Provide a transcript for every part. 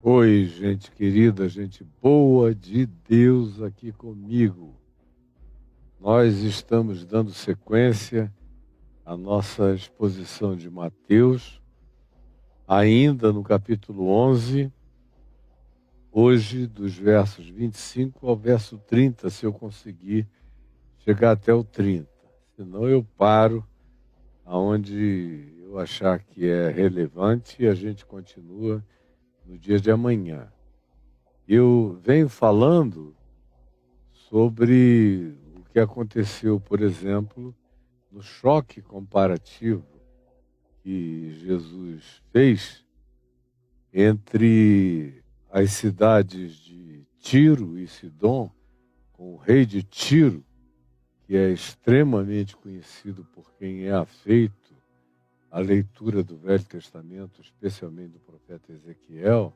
Oi, gente querida, gente boa de Deus aqui comigo. Nós estamos dando sequência à nossa exposição de Mateus, ainda no capítulo 11, hoje dos versos 25 ao verso 30, se eu conseguir chegar até o 30. Senão eu paro aonde eu achar que é relevante e a gente continua no dia de amanhã. Eu venho falando sobre o que aconteceu, por exemplo, no choque comparativo que Jesus fez entre as cidades de Tiro e Sidom, com o rei de Tiro, que é extremamente conhecido por quem é afeito à leitura do Velho Testamento, especialmente do profeta Ezequiel,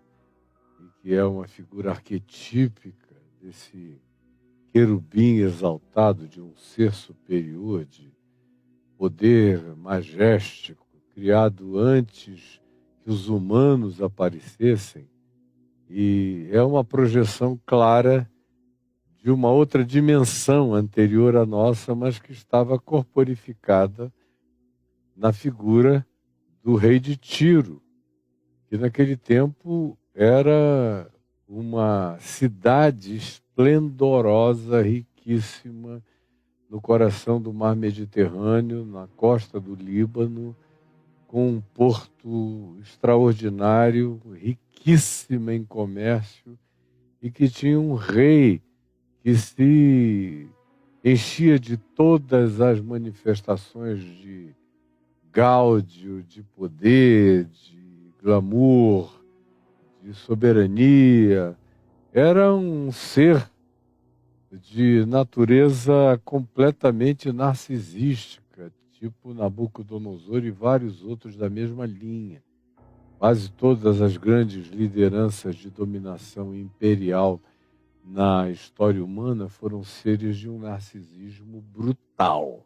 e que é uma figura arquetípica desse querubim exaltado de um ser superior, de poder majestético, criado antes que os humanos aparecessem, e é uma projeção clara de uma outra dimensão anterior à nossa, mas que estava corporificada na figura do rei de Tiro, que naquele tempo era uma cidade esplendorosa, riquíssima, no coração do mar Mediterrâneo, na costa do Líbano, com um porto extraordinário, riquíssima em comércio, e que tinha um rei que se enchia de todas as manifestações de gáudio, de poder, de glamour, de soberania. Era um ser de natureza completamente narcisística, tipo Nabucodonosor e vários outros da mesma linha. Quase todas as grandes lideranças de dominação imperial na história humana foram seres de um narcisismo brutal.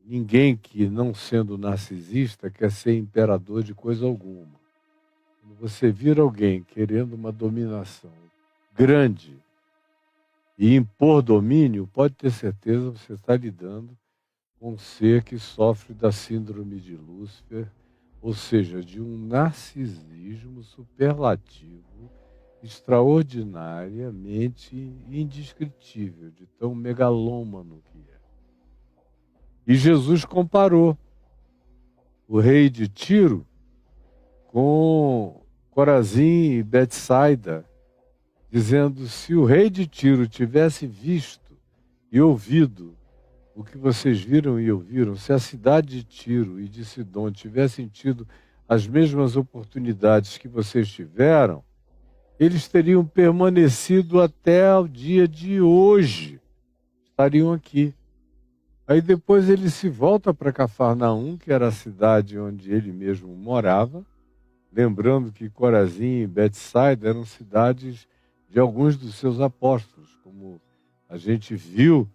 Ninguém que, não sendo narcisista, quer ser imperador de coisa alguma. Quando você vir alguém querendo uma dominação grande e impor domínio, pode ter certeza que você está lidando com um ser que sofre da síndrome de Lúcifer, ou seja, de um narcisismo superlativo, extraordinariamente indescritível, de tão megalômano que é. E Jesus comparou o rei de Tiro com Corazim e Betsaida, dizendo: se o rei de Tiro tivesse visto e ouvido o que vocês viram e ouviram, se a cidade de Tiro e de Sidom tivessem tido as mesmas oportunidades que vocês tiveram, eles teriam permanecido até o dia de hoje, estariam aqui. Aí depois ele se volta para Cafarnaum, que era a cidade onde ele mesmo morava, lembrando que Corazim e Betsaida eram cidades de alguns dos seus apóstolos, como a gente viu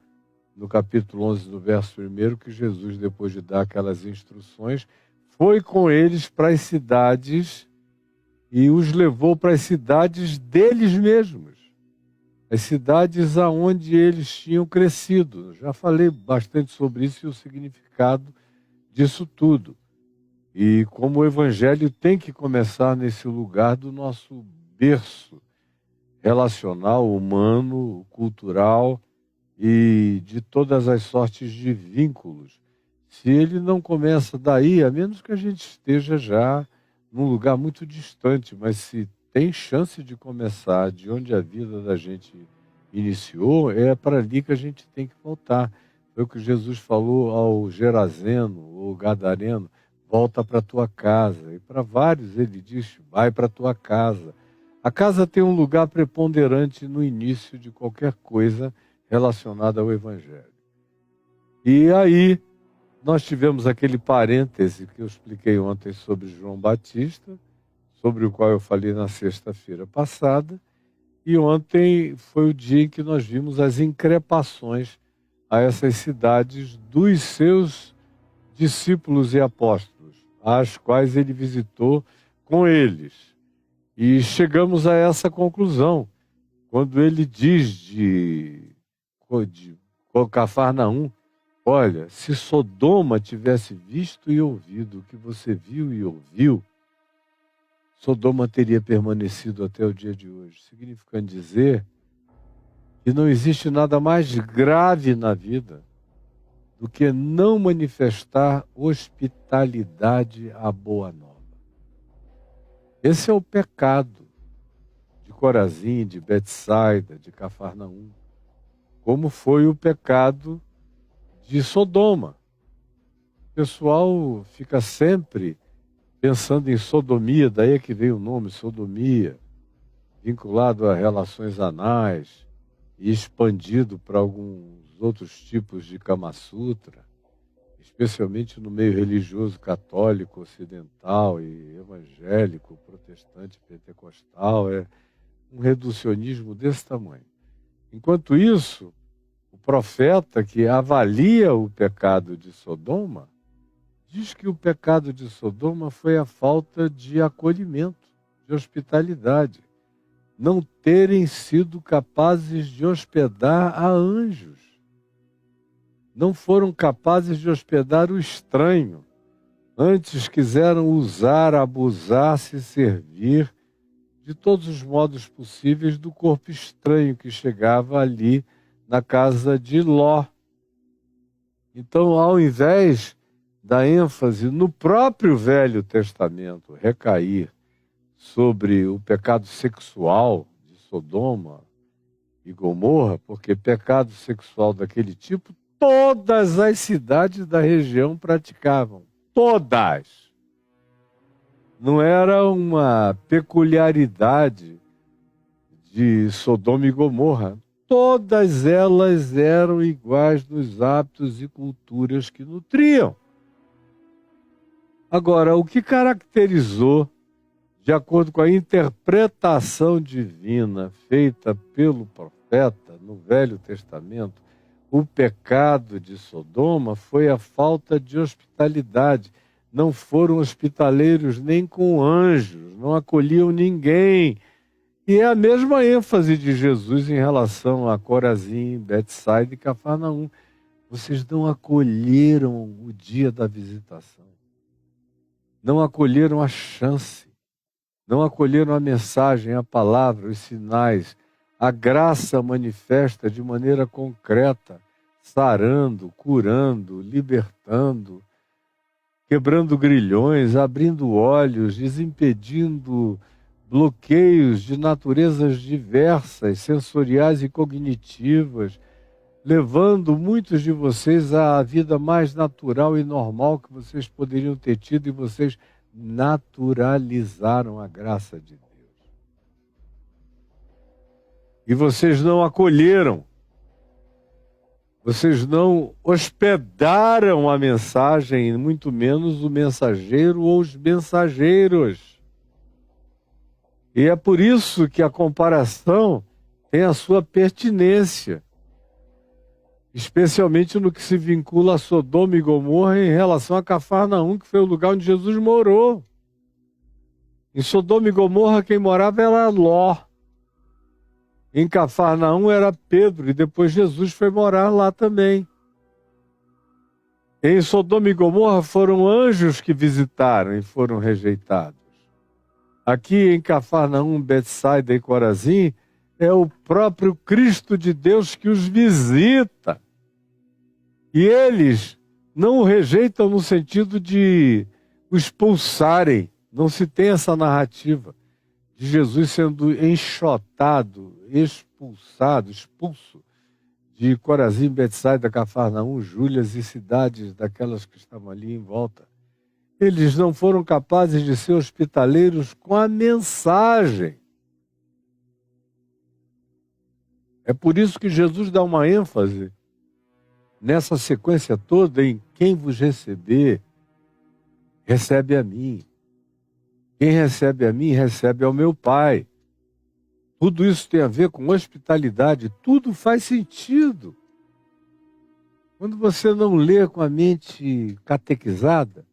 no capítulo 11, no verso 1, que Jesus, depois de dar aquelas instruções, foi com eles para as cidades e os levou para as cidades deles mesmos, as cidades aonde eles tinham crescido. Já falei bastante sobre isso e o significado disso tudo. E como o Evangelho tem que começar nesse lugar do nosso berço relacional, humano, cultural e de todas as sortes de vínculos. Se ele não começa daí, a menos que a gente esteja já num lugar muito distante, mas se tem chance de começar de onde a vida da gente iniciou, é para ali que a gente tem que voltar. Foi o que Jesus falou ao Gerazeno, ou Gadareno: volta para tua casa. E para vários ele diz: vai para tua casa. A casa tem um lugar preponderante no início de qualquer coisa relacionada ao Evangelho. E aí nós tivemos aquele parêntese que eu expliquei ontem sobre João Batista, sobre o qual eu falei na sexta-feira passada, e ontem foi o dia em que nós vimos as increpações a essas cidades dos seus discípulos e apóstolos, às quais ele visitou com eles. E chegamos a essa conclusão, quando ele diz de Cafarnaum: olha, se Sodoma tivesse visto e ouvido o que você viu e ouviu, Sodoma teria permanecido até o dia de hoje. Significando dizer que não existe nada mais grave na vida do que não manifestar hospitalidade à boa nova. Esse é o pecado de Corazim, de Betsaida, de Cafarnaum, como foi o pecado de Sodoma. O pessoal fica sempre pensando em sodomia, daí é que veio o nome sodomia, vinculado a relações anais e expandido para alguns outros tipos de Kama Sutra, especialmente no meio religioso católico, ocidental e evangélico, protestante, pentecostal. É um reducionismo desse tamanho. Enquanto isso, o profeta que avalia o pecado de Sodoma diz que o pecado de Sodoma foi a falta de acolhimento, de hospitalidade, não terem sido capazes de hospedar a anjos. Não foram capazes de hospedar o estranho. Antes quiseram usar, abusar, se servir de todos os modos possíveis do corpo estranho que chegava ali na casa de Ló. Então, ao invés da ênfase no próprio Velho Testamento recair sobre o pecado sexual de Sodoma e Gomorra, porque pecado sexual daquele tipo todas as cidades da região praticavam. Todas. Não era uma peculiaridade de Sodoma e Gomorra. Todas elas eram iguais nos hábitos e culturas que nutriam. Agora, o que caracterizou, de acordo com a interpretação divina feita pelo profeta no Velho Testamento, o pecado de Sodoma foi a falta de hospitalidade. Não foram hospitaleiros nem com anjos, não acolhiam ninguém. E é a mesma ênfase de Jesus em relação a Corazim, Betsaida e Cafarnaum. Vocês não acolheram o dia da visitação. Não acolheram a chance. Não acolheram a mensagem, a palavra, os sinais. A graça manifesta de maneira concreta, sarando, curando, libertando, quebrando grilhões, abrindo olhos, desimpedindo bloqueios de naturezas diversas, sensoriais e cognitivas, levando muitos de vocês à vida mais natural e normal que vocês poderiam ter tido, e vocês naturalizaram a graça de Deus. E vocês não acolheram, vocês não hospedaram a mensagem, muito menos o mensageiro ou os mensageiros. E é por isso que a comparação tem a sua pertinência, especialmente no que se vincula a Sodoma e Gomorra em relação a Cafarnaum, que foi o lugar onde Jesus morou. Em Sodoma e Gomorra quem morava era Ló. Em Cafarnaum era Pedro, e depois Jesus foi morar lá também. Em Sodoma e Gomorra foram anjos que visitaram e foram rejeitados. Aqui em Cafarnaum, Betsaida e Corazim, é o próprio Cristo de Deus que os visita. E eles não o rejeitam no sentido de o expulsarem. Não se tem essa narrativa de Jesus sendo enxotado, expulso de Corazim, Betsaida, Cafarnaum, Júlias e cidades daquelas que estavam ali em volta. Eles não foram capazes de ser hospitaleiros com a mensagem. É por isso que Jesus dá uma ênfase nessa sequência toda em: quem vos receber, recebe a mim. Quem recebe a mim, recebe ao meu Pai. Tudo isso tem a ver com hospitalidade, tudo faz sentido. Quando você não lê com a mente catequizada,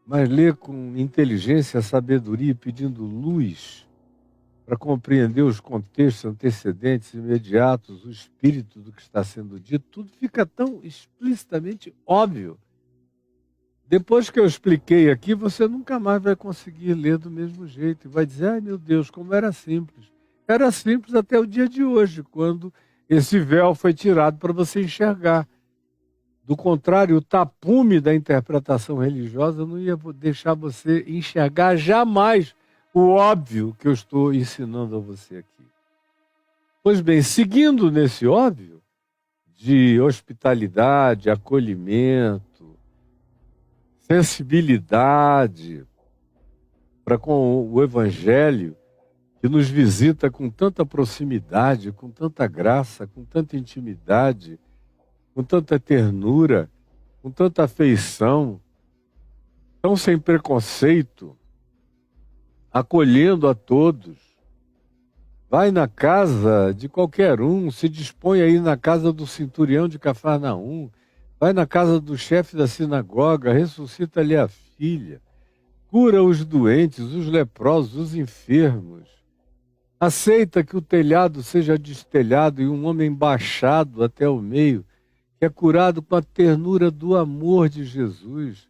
mas lê com inteligência, sabedoria, pedindo luz para compreender os contextos antecedentes, imediatos, o espírito do que está sendo dito, tudo fica tão explicitamente óbvio. Depois que eu expliquei aqui, você nunca mais vai conseguir ler do mesmo jeito. E vai dizer, ai meu Deus, como era simples. Era simples até o dia de hoje, quando esse véu foi tirado para você enxergar. Do contrário, o tapume da interpretação religiosa não ia deixar você enxergar jamais o óbvio que eu estou ensinando a você aqui. Pois bem, seguindo nesse óbvio de hospitalidade, acolhimento, sensibilidade para com o Evangelho, que nos visita com tanta proximidade, com tanta graça, com tanta intimidade, com tanta ternura, com tanta afeição, tão sem preconceito, acolhendo a todos. Vai na casa de qualquer um, se dispõe aí na casa do centurião de Cafarnaum, vai na casa do chefe da sinagoga, ressuscita-lhe a filha, cura os doentes, os leprosos, os enfermos. Aceita que o telhado seja destelhado e um homem baixado até o meio, que é curado com a ternura do amor de Jesus.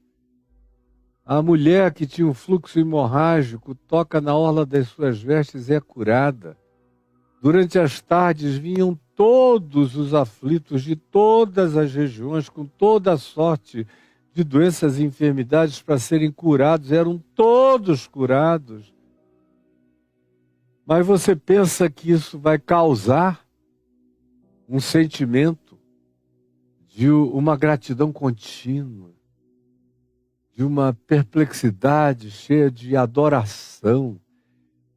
A mulher que tinha um fluxo hemorrágico toca na orla das suas vestes e é curada. Durante as tardes vinham todos os aflitos de todas as regiões, com toda a sorte de doenças e enfermidades para serem curados, eram todos curados. Mas você pensa que isso vai causar um sentimento de uma gratidão contínua, de uma perplexidade cheia de adoração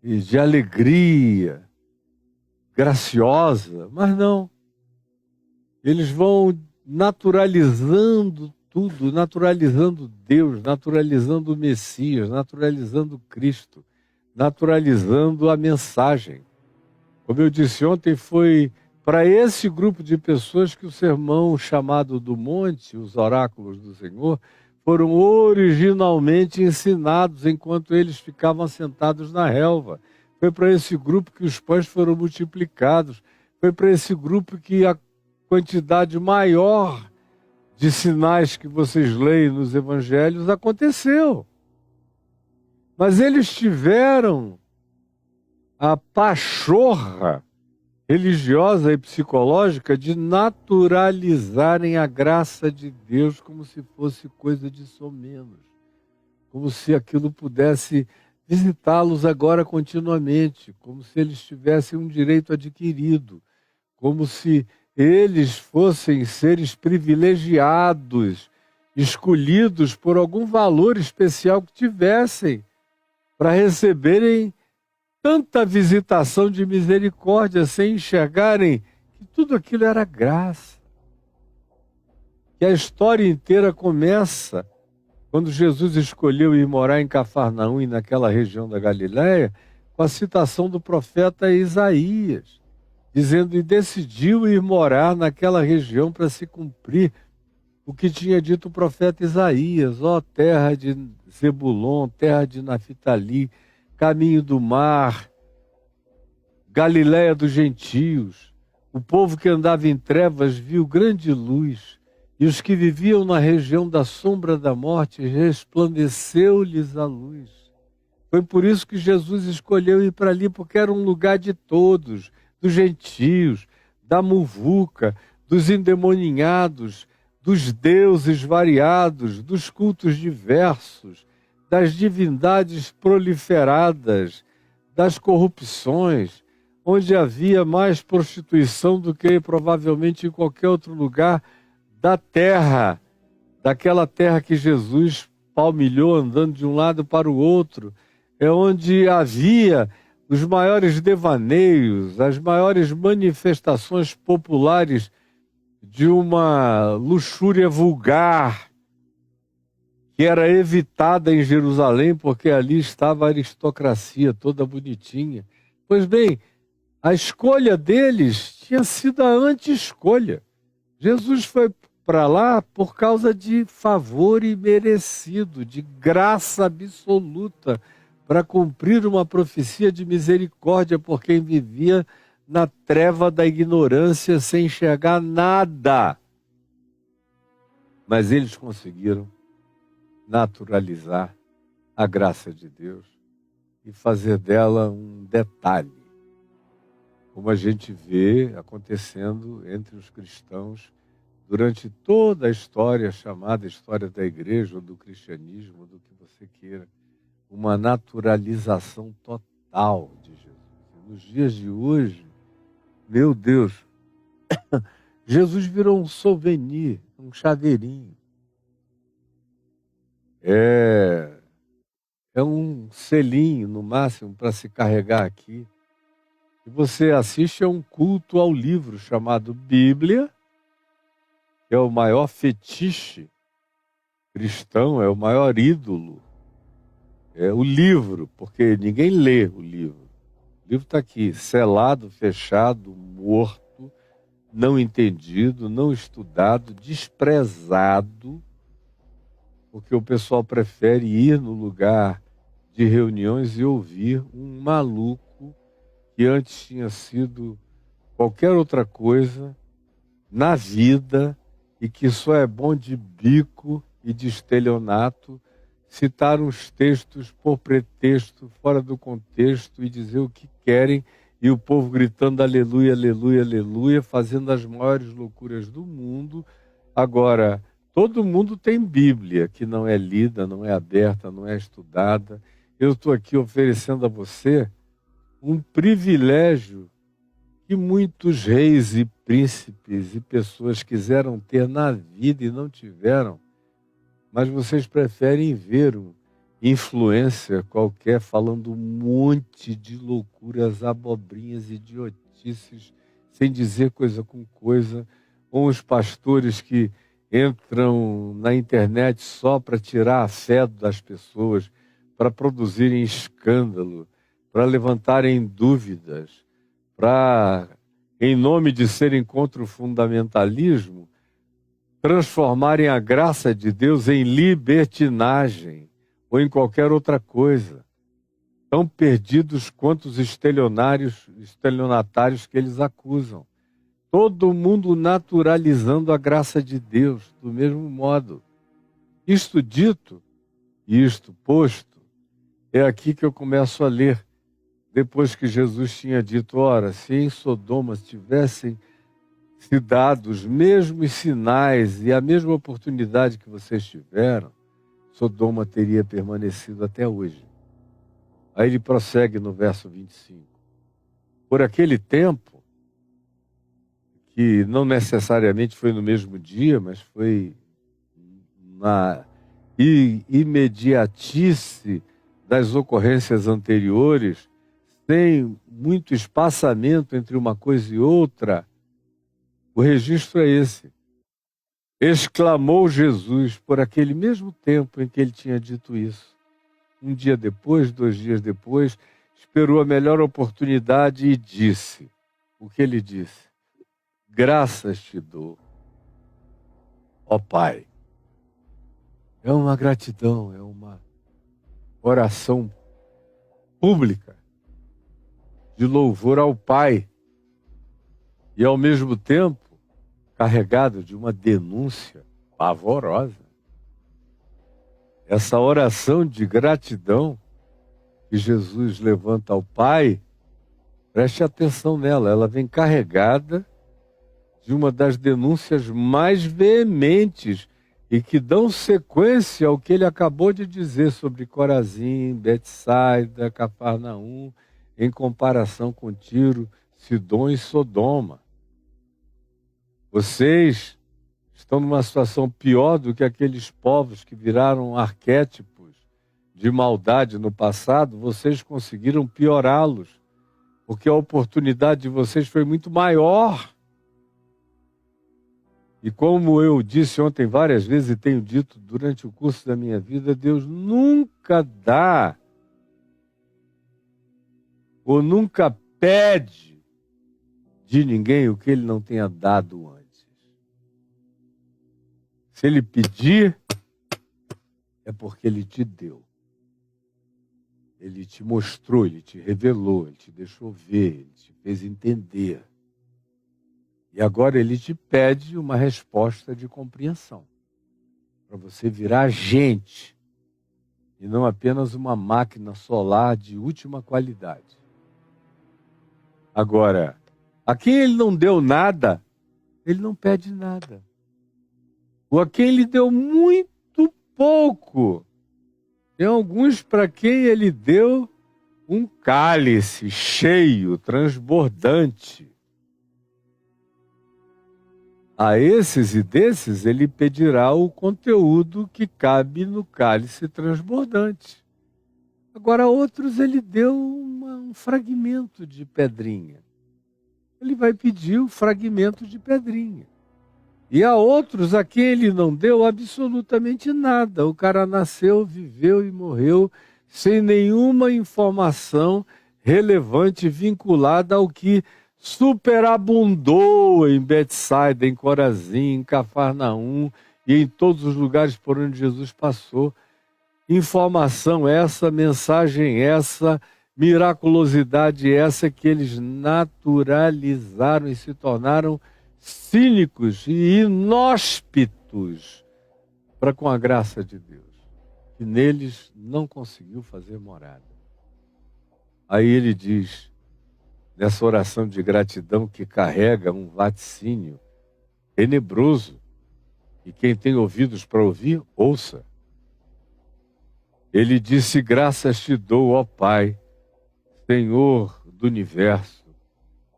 e de alegria graciosa? Mas não. Eles vão naturalizando tudo, naturalizando Deus, naturalizando o Messias, naturalizando Cristo, naturalizando a mensagem. Como eu disse ontem, foi para esse grupo de pessoas que o sermão chamado do monte, os oráculos do Senhor, foram originalmente ensinados enquanto eles ficavam sentados na relva. Foi para esse grupo que os pães foram multiplicados. Foi para esse grupo que a quantidade maior de sinais que vocês leem nos evangelhos aconteceu. Mas eles tiveram a pachorra religiosa e psicológica de naturalizarem a graça de Deus como se fosse coisa de somenos, como se aquilo pudesse visitá-los agora continuamente, como se eles tivessem um direito adquirido, como se eles fossem seres privilegiados, escolhidos por algum valor especial que tivessem para receberem tanta visitação de misericórdia, sem enxergarem que tudo aquilo era graça. Que a história inteira começa quando Jesus escolheu ir morar em Cafarnaum e naquela região da Galiléia, com a citação do profeta Isaías, dizendo, e decidiu ir morar naquela região para se cumprir o que tinha dito o profeta Isaías, ó terra de Zebulon, terra de Naftali, caminho do mar, Galiléia dos gentios. O povo que andava em trevas viu grande luz, e os que viviam na região da sombra da morte resplandeceu-lhes a luz. Foi por isso que Jesus escolheu ir para ali, porque era um lugar de todos, dos gentios, da muvuca, dos endemoninhados, dos deuses variados, dos cultos diversos, das divindades proliferadas, das corrupções, onde havia mais prostituição do que provavelmente em qualquer outro lugar da terra, daquela terra que Jesus palmilhou andando de um lado para o outro, é onde havia os maiores devaneios, as maiores manifestações populares de uma luxúria vulgar, que era evitada em Jerusalém, porque ali estava a aristocracia toda bonitinha. Pois bem, a escolha deles tinha sido a anti-escolha. Jesus foi para lá por causa de favor imerecido, de graça absoluta, para cumprir uma profecia de misericórdia por quem vivia na treva da ignorância sem enxergar nada. Mas eles conseguiram naturalizar a graça de Deus e fazer dela um detalhe, como a gente vê acontecendo entre os cristãos durante toda a história chamada história da igreja ou do cristianismo, do que você queira, uma naturalização total de Jesus. E nos dias de hoje, meu Deus, Jesus virou um souvenir, um chaveirinho. É um selinho, no máximo, para se carregar aqui. E você assiste a um culto ao livro chamado Bíblia, que é o maior fetiche cristão, é o maior ídolo. É o livro, porque ninguém lê o livro. O livro está aqui, selado, fechado, morto, não entendido, não estudado, desprezado, porque o pessoal prefere ir no lugar de reuniões e ouvir um maluco que antes tinha sido qualquer outra coisa na vida e que só é bom de bico e de estelionato, citar uns textos por pretexto, fora do contexto e dizer o que querem e o povo gritando aleluia, aleluia, aleluia, fazendo as maiores loucuras do mundo. Agora, todo mundo tem Bíblia que não é lida, não é aberta, não é estudada. Eu estou aqui oferecendo a você um privilégio que muitos reis e príncipes e pessoas quiseram ter na vida e não tiveram, mas vocês preferem ver um influencer qualquer falando um monte de loucuras, abobrinhas, idiotices, sem dizer coisa com coisa, ou os pastores que entram na internet só para tirar a fé das pessoas, para produzirem escândalo, para levantarem dúvidas, para, em nome de serem contra o fundamentalismo, transformarem a graça de Deus em libertinagem ou em qualquer outra coisa. Tão perdidos quanto os estelionatários que eles acusam. Todo mundo naturalizando a graça de Deus do mesmo modo. Isto dito e isto posto, é aqui que eu começo a ler. Depois que Jesus tinha dito, ora, se em Sodoma tivessem se dado os mesmos sinais e a mesma oportunidade que vocês tiveram, Sodoma teria permanecido até hoje. Aí ele prossegue no verso 25. Por aquele tempo, que não necessariamente foi no mesmo dia, mas foi na imediatice das ocorrências anteriores, sem muito espaçamento entre uma coisa e outra, o registro é esse. Exclamou Jesus por aquele mesmo tempo em que ele tinha dito isso. Um dia depois, 2 dias depois, esperou a melhor oportunidade e disse o que ele disse. Graças te dou, ó Pai. É uma gratidão, é uma oração pública de louvor ao Pai e, ao mesmo tempo, carregado de uma denúncia pavorosa. Essa oração de gratidão que Jesus levanta ao Pai, preste atenção nela, ela vem carregada de uma das denúncias mais veementes e que dão sequência ao que ele acabou de dizer sobre Corazim, Betsaida, Cafarnaum, em comparação com Tiro, Sidom e Sodoma. Vocês estão numa situação pior do que aqueles povos que viraram arquétipos de maldade no passado. Vocês conseguiram piorá-los, porque a oportunidade de vocês foi muito maior. E como eu disse ontem várias vezes e tenho dito durante o curso da minha vida, Deus nunca dá ou nunca pede de ninguém o que ele não tenha dado antes. Se ele pedir, é porque ele te deu. Ele te mostrou, ele te revelou, ele te deixou ver, ele te fez entender. E agora ele te pede uma resposta de compreensão, para você virar gente, e não apenas uma máquina solar de última qualidade. Agora, a quem ele não deu nada, ele não pede nada. Ou a quem ele deu muito pouco, tem alguns para quem ele deu um cálice cheio, transbordante. A esses e desses ele pedirá o conteúdo que cabe no cálice transbordante. Agora a outros ele deu um fragmento de pedrinha. Ele vai pedir o fragmento de pedrinha. E a outros a quem ele não deu absolutamente nada. O cara nasceu, viveu e morreu sem nenhuma informação relevante vinculada ao que superabundou em Betsaida, em Corazim, em Cafarnaum e em todos os lugares por onde Jesus passou. Informação essa, mensagem essa, miraculosidade essa que eles naturalizaram e se tornaram cínicos e inóspitos para com a graça de Deus, que neles não conseguiu fazer morada. Aí ele diz, nessa oração de gratidão que carrega um vaticínio tenebroso, e quem tem ouvidos para ouvir, ouça. Ele disse, graças te dou, ó Pai, Senhor do universo,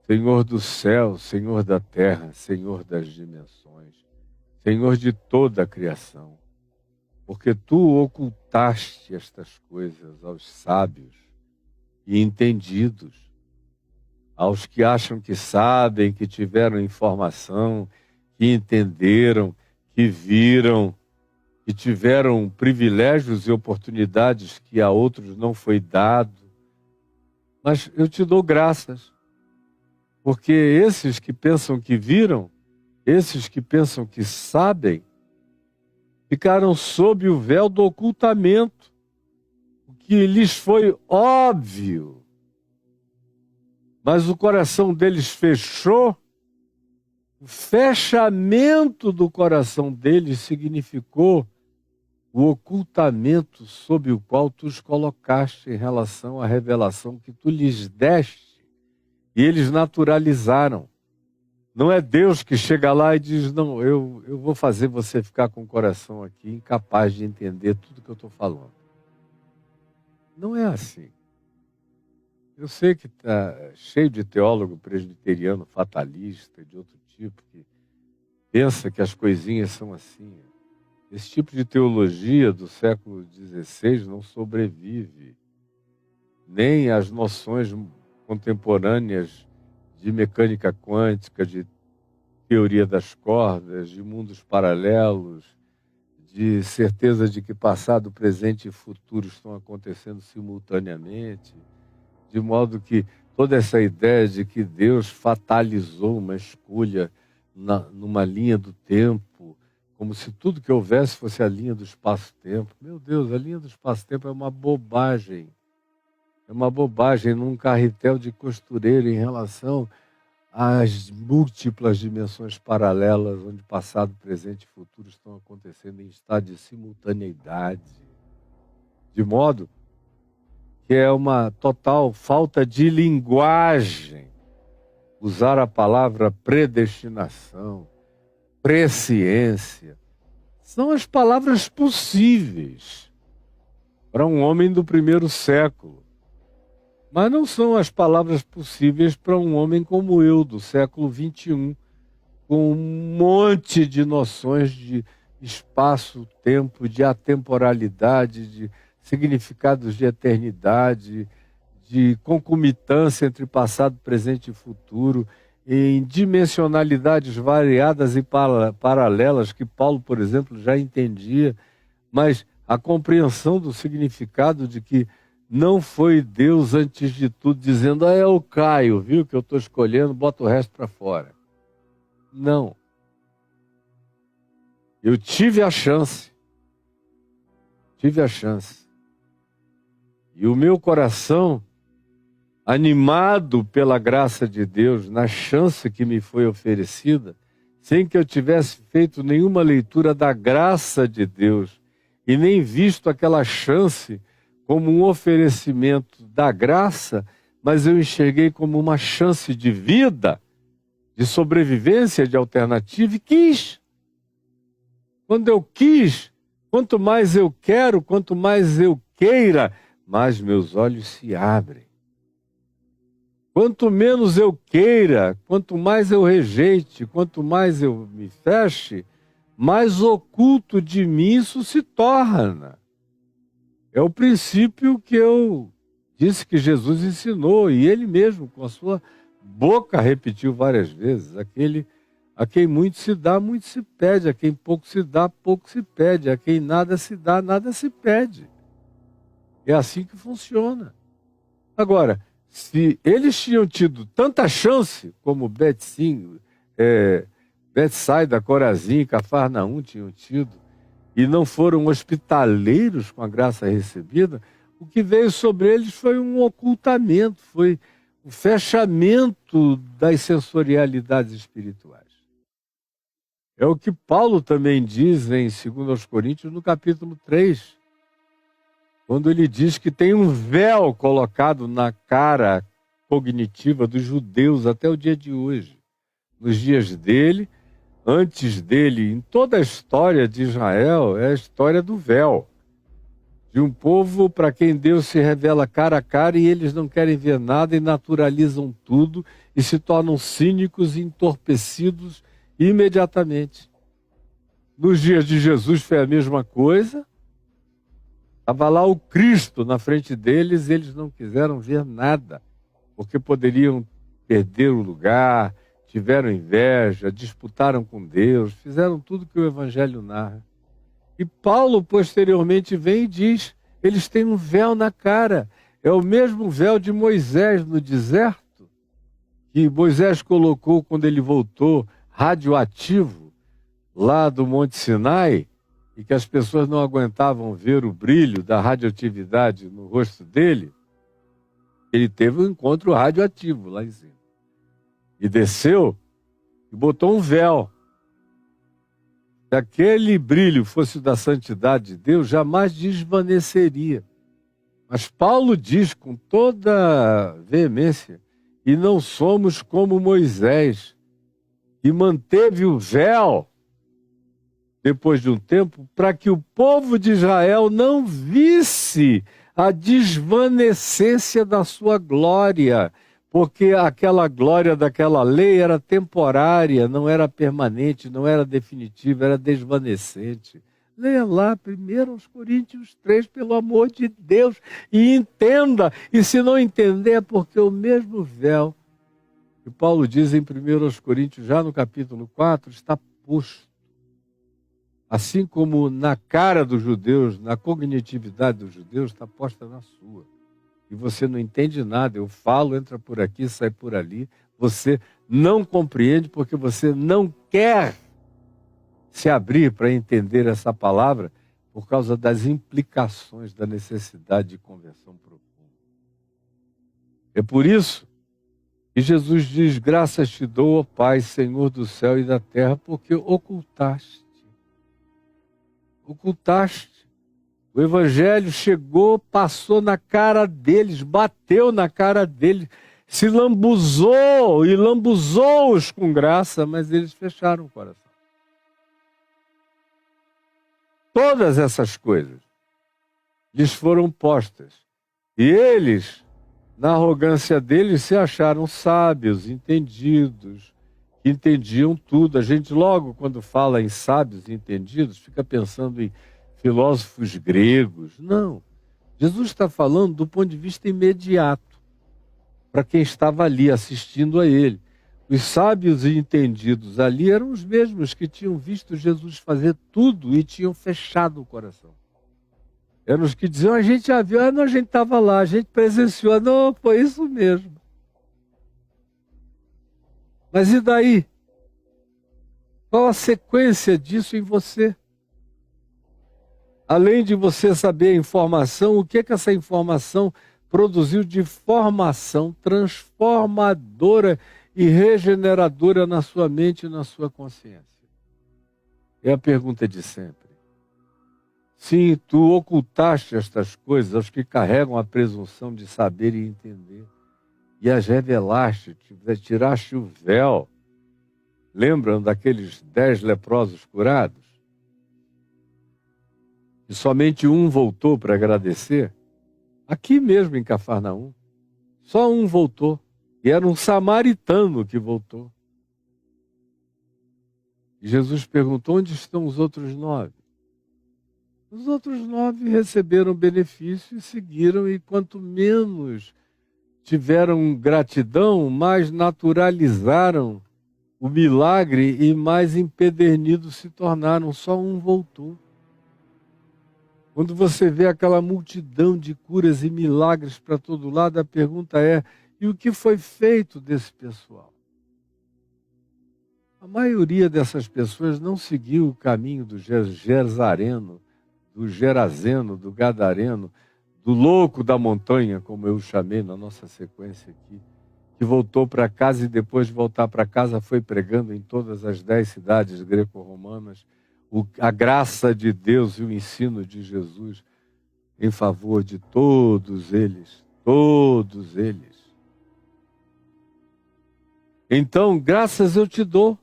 Senhor do céu, Senhor da terra, Senhor das dimensões, Senhor de toda a criação, porque tu ocultaste estas coisas aos sábios e entendidos, aos que acham que sabem, que tiveram informação, que entenderam, que viram, que tiveram privilégios e oportunidades que a outros não foi dado. Mas eu te dou graças, porque esses que pensam que viram, esses que pensam que sabem, ficaram sob o véu do ocultamento, o que lhes foi óbvio. Mas o coração deles fechou. O fechamento do coração deles significou o ocultamento sob o qual tu os colocaste em relação à revelação que tu lhes deste. E eles naturalizaram. Não é Deus que chega lá e diz, não, eu vou fazer você ficar com o coração aqui incapaz de entender tudo que eu estou falando. Não é assim. Eu sei que está cheio de teólogo presbiteriano fatalista, de outro tipo, que pensa que as coisinhas são assim. Esse tipo de teologia do século XVI não sobrevive nem às noções contemporâneas de mecânica quântica, de teoria das cordas, de mundos paralelos, de certeza de que passado, presente e futuro estão acontecendo simultaneamente, de modo que toda essa ideia de que Deus fatalizou uma escolha numa linha do tempo, como se tudo que houvesse fosse a linha do espaço-tempo. Meu Deus, a linha do espaço-tempo é uma bobagem. É uma bobagem num carretel de costureiro em relação às múltiplas dimensões paralelas, onde passado, presente e futuro estão acontecendo em estado de simultaneidade. De modo que é uma total falta de linguagem usar a palavra predestinação, presciência. São as palavras possíveis para um homem do primeiro século. Mas não são as palavras possíveis para um homem como eu, do século XXI, com um monte de noções de espaço, tempo, de atemporalidade, de significados de eternidade, de concomitância entre passado, presente e futuro, em dimensionalidades variadas e paralelas, que Paulo, por exemplo, já entendia, mas a compreensão do significado de que não foi Deus, antes de tudo, dizendo, é o Caio, viu, que eu estou escolhendo, bota o resto para fora. Não. Eu tive a chance. E o meu coração, animado pela graça de Deus, na chance que me foi oferecida, sem que eu tivesse feito nenhuma leitura da graça de Deus e nem visto aquela chance como um oferecimento da graça, mas eu enxerguei como uma chance de vida, de sobrevivência, de alternativa, e quis. Quando eu quis, quanto mais eu quero, quanto mais eu queira, mais meus olhos se abrem. Quanto menos eu queira, quanto mais eu rejeite, quanto mais eu me feche, mais oculto de mim isso se torna. É o princípio que eu disse que Jesus ensinou, e ele mesmo, com a sua boca, repetiu várias vezes. Aquele a quem muito se dá, muito se pede. A quem pouco se dá, pouco se pede. A quem nada se dá, nada se pede. É assim que funciona. Agora, se eles tinham tido tanta chance, como Betsaida, Corazim, Cafarnaum tinham tido, e não foram hospitaleiros com a graça recebida, o que veio sobre eles foi um ocultamento, foi o fechamento das sensorialidades espirituais. É o que Paulo também diz em 2 Coríntios, no capítulo 3, quando ele diz que tem um véu colocado na cara cognitiva dos judeus até o dia de hoje. Nos dias dele, antes dele, em toda a história de Israel, é a história do véu. De um povo para quem Deus se revela cara a cara e eles não querem ver nada e naturalizam tudo e se tornam cínicos e entorpecidos imediatamente. Nos dias de Jesus foi a mesma coisa. Estava lá o Cristo na frente deles e eles não quiseram ver nada, porque poderiam perder o lugar, tiveram inveja, disputaram com Deus, fizeram tudo que o Evangelho narra. E Paulo, posteriormente, vem e diz, eles têm um véu na cara. É o mesmo véu de Moisés no deserto, que Moisés colocou quando ele voltou radioativo lá do Monte Sinai, e que as pessoas não aguentavam ver o brilho da radioatividade no rosto dele. Ele teve um encontro radioativo lá em cima. E desceu e botou um véu. Se aquele brilho fosse da santidade de Deus, jamais desvaneceria. Mas Paulo diz com toda veemência, e não somos como Moisés, que manteve o véu depois de um tempo, para que o povo de Israel não visse a desvanecência da sua glória, porque aquela glória daquela lei era temporária, não era permanente, não era definitiva, era desvanecente. Leia lá 1 Coríntios 3, pelo amor de Deus, e entenda. E se não entender, é porque o mesmo véu que Paulo diz em 1 Coríntios, já no capítulo 4, está posto. Assim como na cara dos judeus, na cognitividade dos judeus, está posta na sua. E você não entende nada. Eu falo, entra por aqui, sai por ali. Você não compreende porque você não quer se abrir para entender essa palavra por causa das implicações da necessidade de conversão profunda. É por isso que Jesus diz, graças te dou, ó Pai, Senhor do céu e da terra, porque ocultaste. O Evangelho chegou, passou na cara deles, bateu na cara deles, se lambuzou e lambuzou-os com graça, mas eles fecharam o coração. Todas essas coisas lhes foram postas. E eles, na arrogância deles, se acharam sábios, entendidos, que entendiam tudo. A gente logo, quando fala em sábios e entendidos, fica pensando em filósofos gregos. Não. Jesus está falando do ponto de vista imediato, para quem estava ali assistindo a ele. Os sábios e entendidos ali eram os mesmos que tinham visto Jesus fazer tudo e tinham fechado o coração. Eram os que diziam, a gente já viu, não, a gente estava lá, a gente presenciou, não, foi isso mesmo. Mas e daí? Qual a sequência disso em você? Além de você saber a informação, o que essa informação produziu de formação transformadora e regeneradora na sua mente e na sua consciência? É a pergunta de sempre. Sim, tu ocultaste estas coisas aos que carregam a presunção de saber e entender, e as revelaste, tiraste o véu. Lembram daqueles 10 leprosos curados? E somente um voltou para agradecer? Aqui mesmo em Cafarnaum, só um voltou, e era um samaritano que voltou. E Jesus perguntou: onde estão os outros 9? Os outros 9 receberam benefício e seguiram, e quanto menos tiveram gratidão, mais naturalizaram o milagre e mais empedernidos se tornaram. Só um voltou. Quando você vê aquela multidão de curas e milagres para todo lado, a pergunta é: e o que foi feito desse pessoal? A maioria dessas pessoas não seguiu o caminho do Gerazeno, do Gerazeno, do Gadareno, do louco da montanha, como eu o chamei na nossa sequência aqui, que voltou para casa e depois de voltar para casa foi pregando em todas as 10 cidades greco-romanas a graça de Deus e o ensino de Jesus em favor de todos eles, todos eles. Então, graças eu te dou,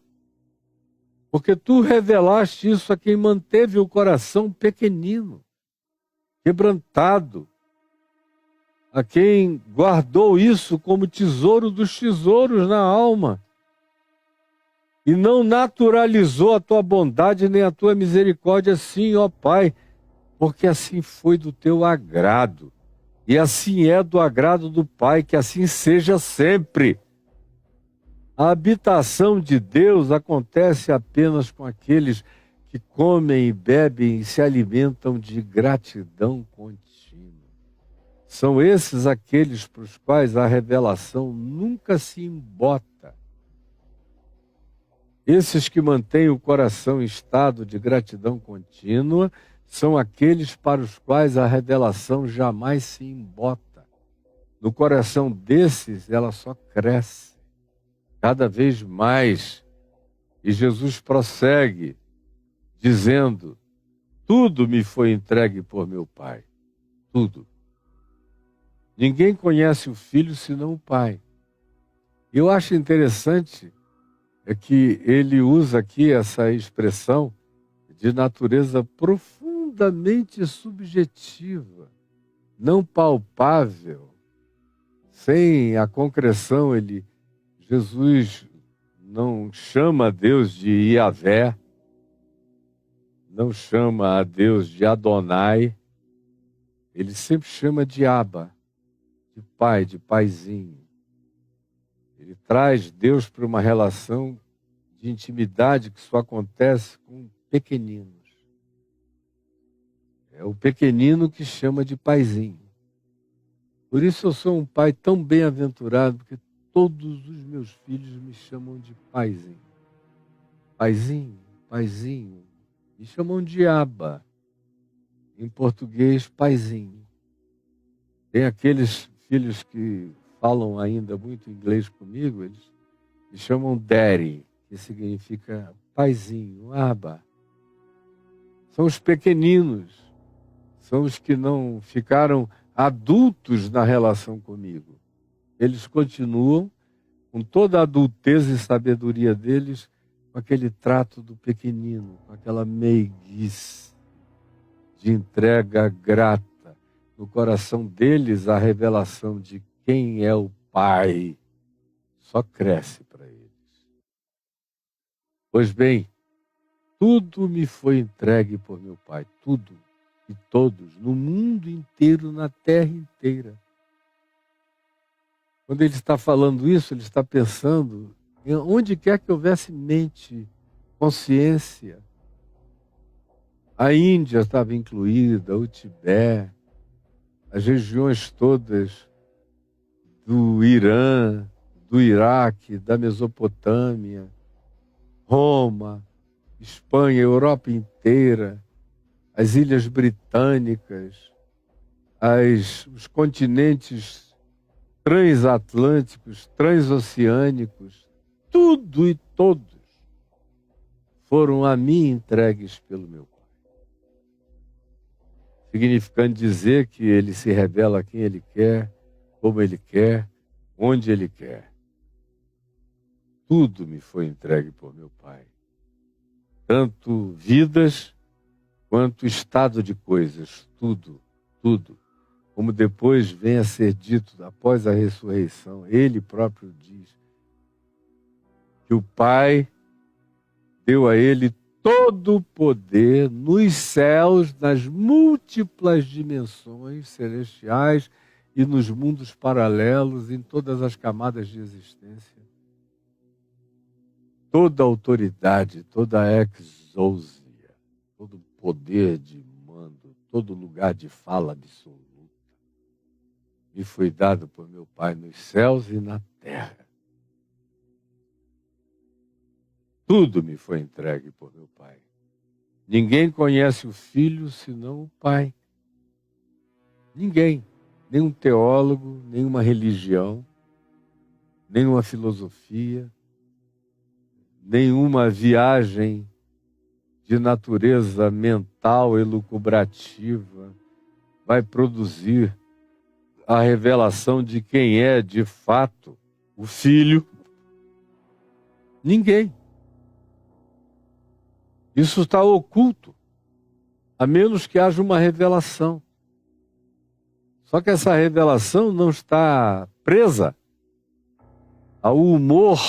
porque tu revelaste isso a quem manteve o coração pequenino, quebrantado, a quem guardou isso como tesouro dos tesouros na alma, e não naturalizou a tua bondade nem a tua misericórdia, sim, ó Pai, porque assim foi do teu agrado, e assim é do agrado do Pai, que assim seja sempre. A habitação de Deus acontece apenas com aqueles que comem e bebem e se alimentam de gratidão contínua. São esses aqueles para os quais a revelação nunca se embota. Esses que mantêm o coração em estado de gratidão contínua são aqueles para os quais a revelação jamais se embota. No coração desses, ela só cresce cada vez mais. E Jesus prossegue dizendo: tudo me foi entregue por meu Pai. Tudo. Ninguém conhece o Filho senão o Pai. Eu acho interessante que ele usa aqui essa expressão de natureza profundamente subjetiva, não palpável, sem a concreção. Jesus não chama Deus de Iavé, não chama a Deus de Adonai, ele sempre chama de Abba, de pai, de paizinho. Ele traz Deus para uma relação de intimidade que só acontece com pequeninos. É o pequenino que chama de paizinho. Por isso eu sou um pai tão bem-aventurado, porque todos os meus filhos me chamam de paizinho. Paizinho, paizinho. Me chamam de Abba. Em português, paizinho. Tem aqueles filhos que falam ainda muito inglês comigo, eles me chamam daddy, que significa paizinho, Abba. São os pequeninos, são os que não ficaram adultos na relação comigo. Eles continuam com toda a adultez e sabedoria deles, com aquele trato do pequenino, com aquela meiguice de entrega grata. No coração deles, a revelação de quem é o Pai só cresce para eles. Pois bem, tudo me foi entregue por meu Pai, tudo e todos, no mundo inteiro, na terra inteira. Quando ele está falando isso, ele está pensando em onde quer que houvesse mente, consciência. A Índia estava incluída, o Tibete, as regiões todas do Irã, do Iraque, da Mesopotâmia, Roma, Espanha, Europa inteira, as ilhas britânicas, os continentes transatlânticos, transoceânicos, tudo e todos foram a mim entregues pelo meu Pai. Significando dizer que ele se revela a quem ele quer, como ele quer, onde ele quer. Tudo me foi entregue por meu Pai. Tanto vidas quanto estado de coisas, tudo, tudo. Como depois vem a ser dito após a ressurreição, ele próprio diz que o Pai deu a ele todo o poder nos céus, nas múltiplas dimensões celestiais e nos mundos paralelos, em todas as camadas de existência. Toda autoridade, toda exousia, todo poder de mando, todo lugar de fala absoluta, me foi dado por meu Pai nos céus e na terra. Tudo me foi entregue por meu Pai. Ninguém conhece o Filho senão o Pai. Ninguém. Nenhum teólogo, nenhuma religião, nenhuma filosofia, nenhuma viagem de natureza mental elucubrativa vai produzir a revelação de quem é, de fato, o Filho. Ninguém. Isso está oculto, a menos que haja uma revelação. Só que essa revelação não está presa ao humor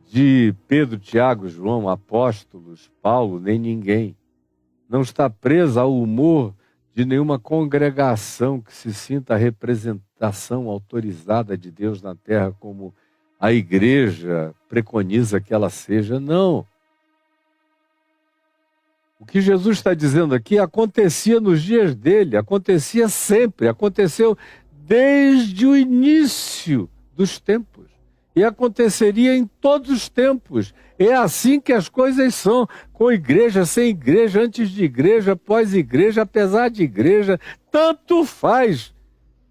de Pedro, Tiago, João, apóstolos, Paulo, nem ninguém. Não está presa ao humor de nenhuma congregação que se sinta a representação autorizada de Deus na terra, como a igreja preconiza que ela seja. Não. O que Jesus está dizendo aqui acontecia nos dias dele, acontecia sempre, aconteceu desde o início dos tempos. E aconteceria em todos os tempos. É assim que as coisas são, com igreja, sem igreja, antes de igreja, pós-igreja, apesar de igreja, tanto faz.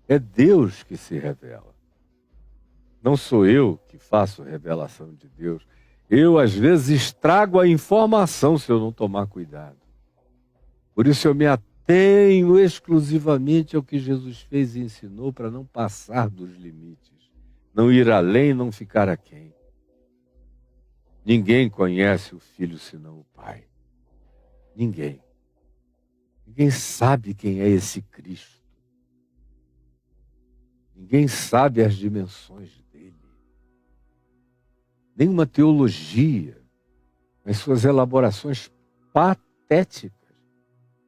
É Deus que se revela. Não sou eu que faço revelação de Deus. Eu, às vezes, estrago a informação se eu não tomar cuidado. Por isso eu me atenho exclusivamente ao que Jesus fez e ensinou para não passar dos limites. Não ir além, não ficar aquém. Ninguém conhece o Filho senão o Pai. Ninguém. Ninguém sabe quem é esse Cristo. Ninguém sabe as dimensões dele. Nenhuma teologia, as suas elaborações patéticas.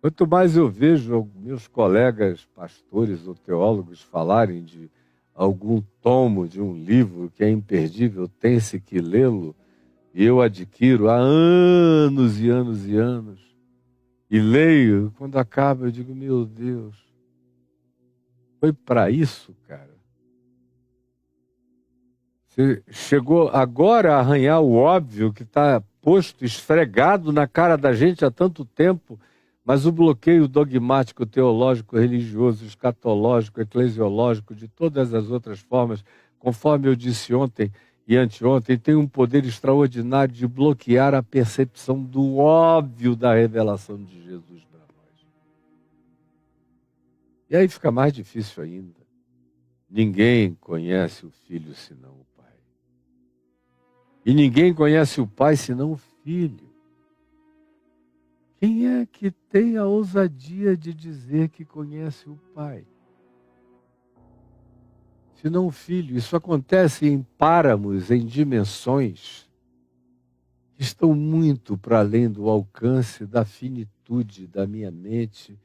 Quanto mais eu vejo meus colegas pastores ou teólogos falarem de algum tomo de um livro que é imperdível, tem-se que lê-lo, e eu adquiro há anos e anos e anos, e leio, quando acaba eu digo, meu Deus, foi para isso, cara? Você chegou agora a arranhar o óbvio que está posto, esfregado na cara da gente há tanto tempo, mas o bloqueio dogmático, teológico, religioso, escatológico, eclesiológico, de todas as outras formas, conforme eu disse ontem e anteontem, tem um poder extraordinário de bloquear a percepção do óbvio da revelação de Jesus para nós. E aí fica mais difícil ainda. Ninguém conhece o Filho senão o Pai. E ninguém conhece o Pai senão o Filho. Quem é que tem a ousadia de dizer que conhece o Pai? Senão o Filho. Isso acontece em páramos, em dimensões que estão muito para além do alcance da finitude da minha mente,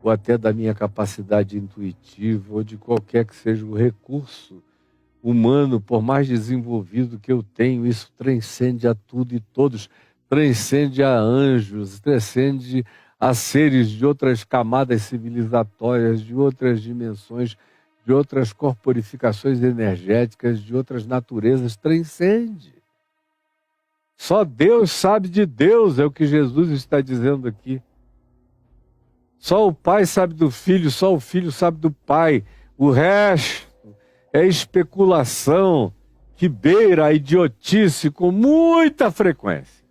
ou até da minha capacidade intuitiva, ou de qualquer que seja o recurso humano, por mais desenvolvido que eu tenho. Isso transcende a tudo e todos, transcende a anjos, transcende a seres de outras camadas civilizatórias, de outras dimensões, de outras corporificações energéticas, de outras naturezas, transcende. Só Deus sabe de Deus, é o que Jesus está dizendo aqui. Só o pai sabe do filho, só o filho sabe do pai. O resto é especulação que beira a idiotice com muita frequência.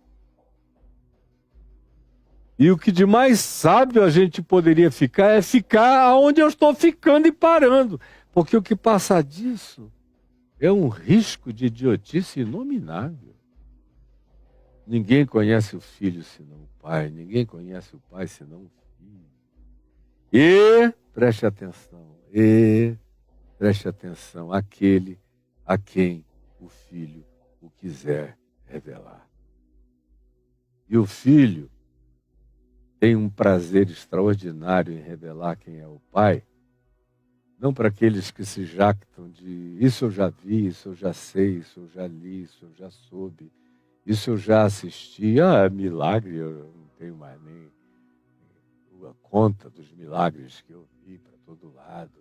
E o que de mais sábio a gente poderia ficar é ficar onde eu estou ficando e parando. Porque o que passa disso é um risco de idiotice inominável. Ninguém conhece o filho senão o pai, ninguém conhece o pai senão o filho. Preste atenção, aquele a quem o filho o quiser revelar. E o filho tem um prazer extraordinário em revelar quem é o pai, não para aqueles que se jactam de isso eu já vi, isso eu já sei, isso eu já li, isso eu já soube, isso eu já assisti. Milagre, eu não tenho mais nem a conta dos milagres que eu vi para todo lado.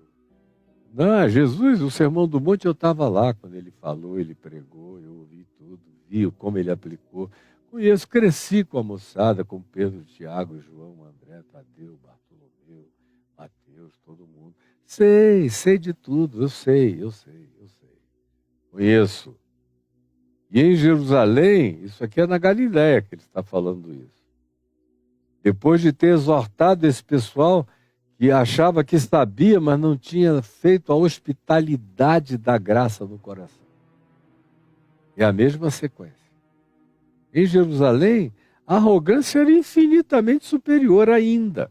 Não, Jesus, o Sermão do Monte, eu estava lá quando ele falou, ele pregou, eu ouvi tudo, vi como ele aplicou. Conheço, cresci com a moçada, com Pedro, Tiago, João, André, Tadeu, Bartolomeu, Mateus, todo mundo. Sei de tudo, eu sei. Conheço. E em Jerusalém, isso aqui é na Galiléia que ele está falando isso. Depois de ter exortado esse pessoal que achava que sabia, mas não tinha feito a hospitalidade da graça no coração. É a mesma sequência. Em Jerusalém, a arrogância era infinitamente superior ainda.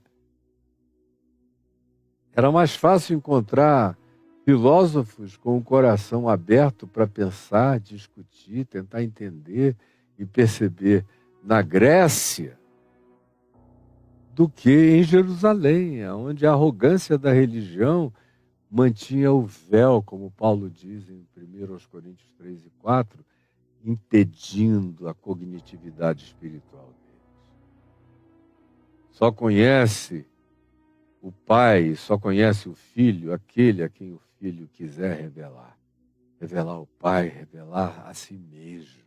Era mais fácil encontrar filósofos com o coração aberto para pensar, discutir, tentar entender e perceber na Grécia do que em Jerusalém, onde a arrogância da religião mantinha o véu, como Paulo diz em 1 Coríntios 3 e 4, impedindo a cognitividade espiritual deles. Só conhece o pai, só conhece o filho, aquele a quem o filho quiser revelar. Revelar o pai, revelar a si mesmo.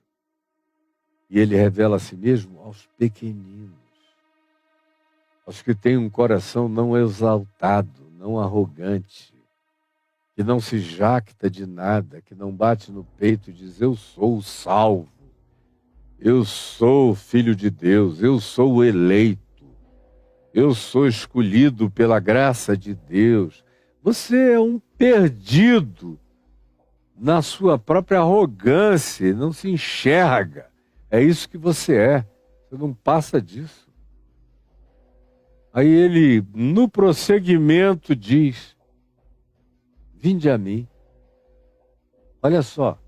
E ele revela a si mesmo aos pequeninos, aos que têm um coração não exaltado, não arrogante, que não se jacta de nada, que não bate no peito e diz, eu sou o salvo, eu sou o filho de Deus, eu sou o eleito, eu sou escolhido pela graça de Deus. Você é um perdido na sua própria arrogância, não se enxerga. É isso que você é, você não passa disso. Aí ele, no prosseguimento, diz, vinde a mim. Olha só,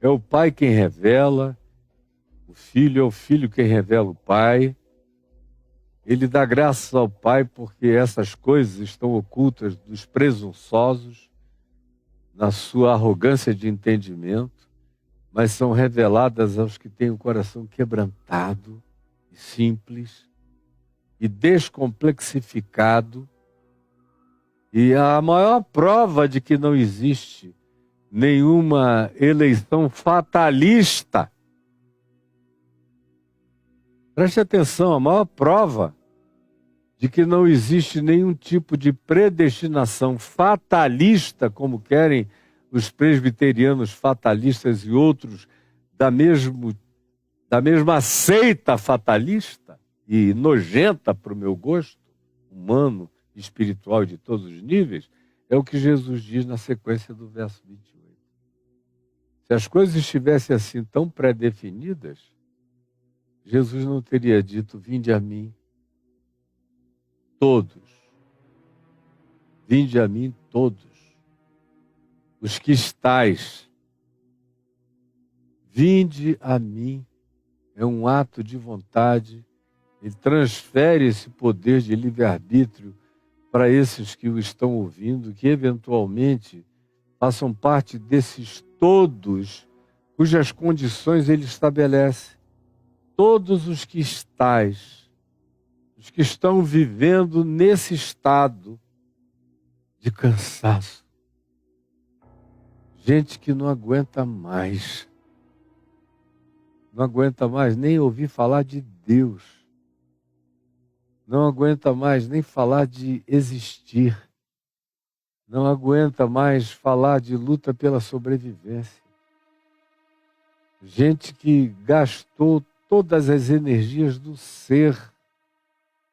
é o pai quem revela, o filho é o filho quem revela o pai. Ele dá graças ao pai porque essas coisas estão ocultas dos presunçosos, na sua arrogância de entendimento, mas são reveladas aos que têm o coração quebrantado e simples e descomplexificado. E a maior prova de que não existe nenhuma eleição fatalista. Preste atenção, a maior prova de que não existe nenhum tipo de predestinação fatalista, como querem os presbiterianos fatalistas e outros da mesma seita fatalista e nojenta para o meu gosto, humano, espiritual de todos os níveis, é o que Jesus diz na sequência do verso 28. Se as coisas estivessem assim tão pré-definidas, Jesus não teria dito, vinde a mim todos. Vinde a mim todos. Os que estais. Vinde a mim. É um ato de vontade. Ele transfere esse poder de livre-arbítrio para esses que o estão ouvindo, que eventualmente façam parte desses todos, cujas condições ele estabelece. Todos os que estais, os que estão vivendo nesse estado de cansaço. Gente que não aguenta mais. Não aguenta mais nem ouvir falar de Deus. não aguenta mais nem falar de existir, não aguenta mais falar de luta pela sobrevivência. Gente que gastou todas as energias do ser,